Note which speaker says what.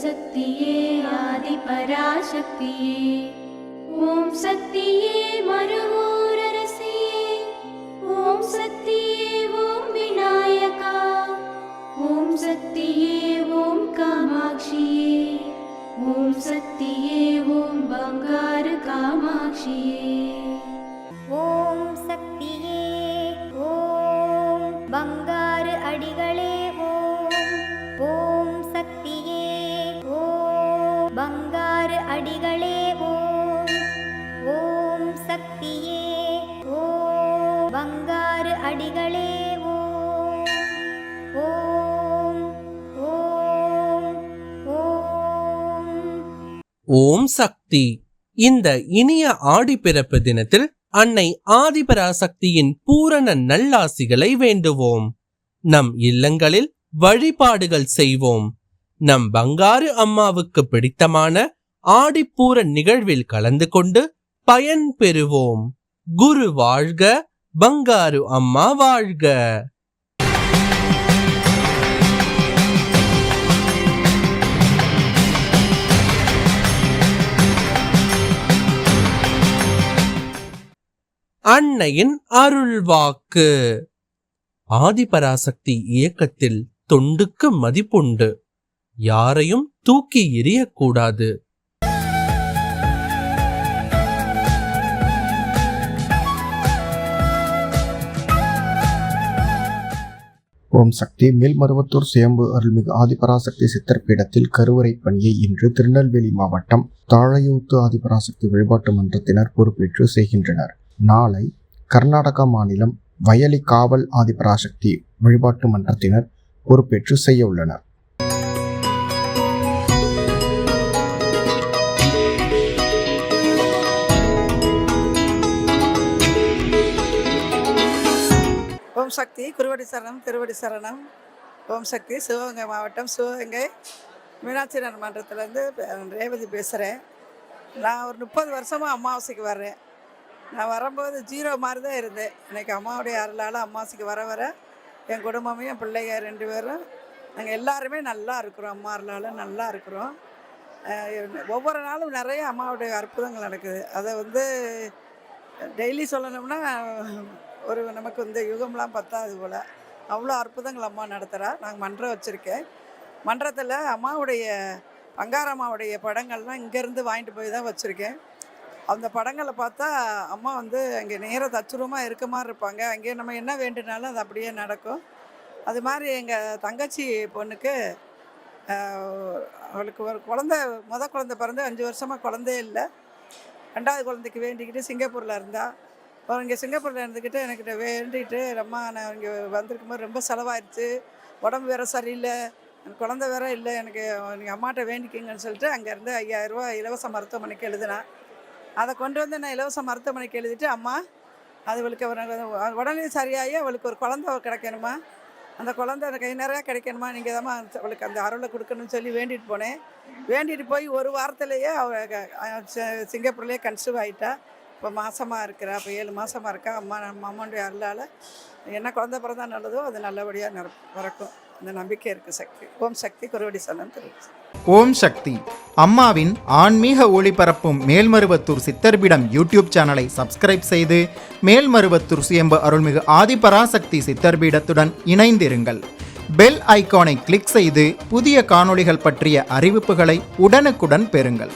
Speaker 1: சக்தியே ஆதி பராசக்தியே, ஓம் சக்தியே மறுவூரரசியே, ஓம் சக்தியே ஓம் விநாயகா, ஓம் சக்தியே ஓம் காமாட்சியே, ஓம் சக்தியே ஓம் பங்காரு காமாட்சியே.
Speaker 2: ஓம் சக்தியே ஓம் பங்காரு அடிகளே ஓம். ஓம் சக்தியே ஓம் பங்காரு அடிகளே ஓம். ஓம் சக்தியே ஓம் பங்காரு அடிகளே ஓம். ஓம் ஓம் ஓம்.
Speaker 3: ஓம் சக்தி. இந்த இனிய ஆடிப்பிறப்பு தினத்தில் அன்னை ஆதிபராசக்தியின் பூரண நல்லாசிகளை வேண்டுவோம். நம் இல்லங்களில் வழிபாடுகள் செய்வோம். நம் பங்காரு அம்மாவுக்கு பிடித்தமான ஆடிப்பூர நிகழ்வில் கலந்து கொண்டு பயன் பெறுவோம். குரு வாழ்க, பங்காரு அம்மா வாழ்க. அன்னையின் அருள்வாக்கு. ஆதிபராசக்தி இயக்கத்தில் தொண்டுக்கு மதிப்புண்டு. யாரையும் தூக்கி எறியக்கூடாது.
Speaker 4: ஓம் சக்தி. மேல்மருவத்தூர் சுயம்பு அருள்மிகு ஆதிபராசக்தி சித்தர் பீடத்தில் கருவறை பணியை இன்று திருநெல்வேலி மாவட்டம் தாழையூத்து ஆதிபராசக்தி வழிபாட்டு மன்றத்தினர் பொறுப்பேற்று செய்கின்றனர். நாளை கர்நாடகா மாநிலம் வயலி காவல் ஆதிபராசக்தி வழிபாட்டு மன்றத்தினர் பொறுப்பேற்று செய்ய உள்ளனர்.
Speaker 5: ஓம் சக்தி. குருவடி சரணம், திருவடி சரணம். ஓம் சக்தி. சிவகங்கை மாவட்டம் சிவகங்கை மீனாட்சியர் மன்றத்துலேருந்து ரேவதி பேசுகிறேன். நான் ஒரு 30 வருஷமாக அமாவாசைக்கு வர்றேன். நான் வரும்போது ஜீரோ மாதிரி தான் இருந்தேன். இன்றைக்கி அம்மாவுடைய அருளால் அமாவாசைக்கு வர வர என் குடும்பமும் என் பிள்ளைங்க 2 பேரும் நாங்கள் எல்லாருமே நல்லா இருக்கிறோம். அம்மா அருளால் நல்லா இருக்கிறோம். ஒவ்வொரு நாளும் நிறைய அம்மாவுடைய அற்புதங்கள் நடக்குது. அதை டெய்லி சொல்லணும்னா நமக்கு இந்த யுகம்லாம் பத்தாது போல் அவ்வளோ அற்புதங்கள் அம்மா நடத்துகிறா. நாங்கள் மன்றம் வச்சுருக்கேன். மன்றத்தில் அம்மாவுடைய பங்காரம்மாவுடைய படங்கள்லாம் இங்கேருந்து வாங்கிட்டு போய் தான் வச்சுருக்கேன். அந்த படங்களை பார்த்தா அம்மா அங்கே நேராக தச்சுரூபமாக இருக்க மாதிரி இருப்பாங்க. அங்கே நம்ம என்ன வேண்டுனாலும் அது அப்படியே நடக்கும். அது மாதிரி எங்கள் தங்கச்சி பொண்ணுக்கு அவளுக்கு ஒரு குழந்தை பிறந்து 5 வருஷமாக குழந்தையே இல்லை. 2வது குழந்தைக்கு வேண்டிக்கிட்டு சிங்கப்பூரில் இருந்தால் அப்புறம் இங்கே சிங்கப்பூரில் இருந்துக்கிட்டு என்கிட்ட வேண்டிகிட்டு அம்மா நான் இங்கே வந்திருக்கும்போது ரொம்ப செலவாயிடுச்சு, உடம்பு வேறு சரியில்லை, எனக்கு குழந்தை வேற இல்லை, எனக்கு நீங்கள் அம்மாட்ட வேண்டிக்கிங்கன்னு சொல்லிட்டு அங்கேருந்து 5000 ரூபா இலவச மருத்துவமனைக்கு எழுதினேன். அதை கொண்டு நான் இலவச மருத்துவமனைக்கு எழுதிட்டு அம்மா அவளுக்கு உடனே சரியாகி அவளுக்கு ஒரு குழந்தை கிடைக்கணுமா, அந்த குழந்தை கை நிறையா கிடைக்கணுமா, நீங்கள் தான் அவளுக்கு அந்த அருளை கொடுக்கணும்னு சொல்லி வேண்டிட்டு போனேன். வேண்டிட்டு போய் ஒரு வாரத்திலேயே அவள் சிங்கப்பூர்லேயே கன்சீவ் ஆகிட்டா. இப்போ மாதமாக இருக்கிறா. இப்போ 7 மாதமாக இருக்கா. அம்மாவுடைய அருளால் என்ன குழந்தை பிறந்தா நல்லதோ அது நல்லபடியாக பிறக்கும். அந்த நம்பிக்கை இருக்குது. சக்தி. ஓம் சக்தி. குருவடி சரணம்.
Speaker 6: ஓம் சக்தி. அம்மாவின் ஆன்மீக ஒளிபரப்பும் மேல்மருவத்தூர் சித்தர்பீடம் யூடியூப் சேனலை சப்ஸ்கிரைப் செய்து மேல்மருவத்தூர் சுயம்பு அருள்மிகு ஆதிபராசக்தி சித்தர்பீடத்துடன் இணைந்திருங்கள். பெல் ஐகானை கிளிக் செய்து புதிய காணொளிகள் பற்றிய அறிவிப்புகளை உடனுக்குடன் பெறுங்கள்.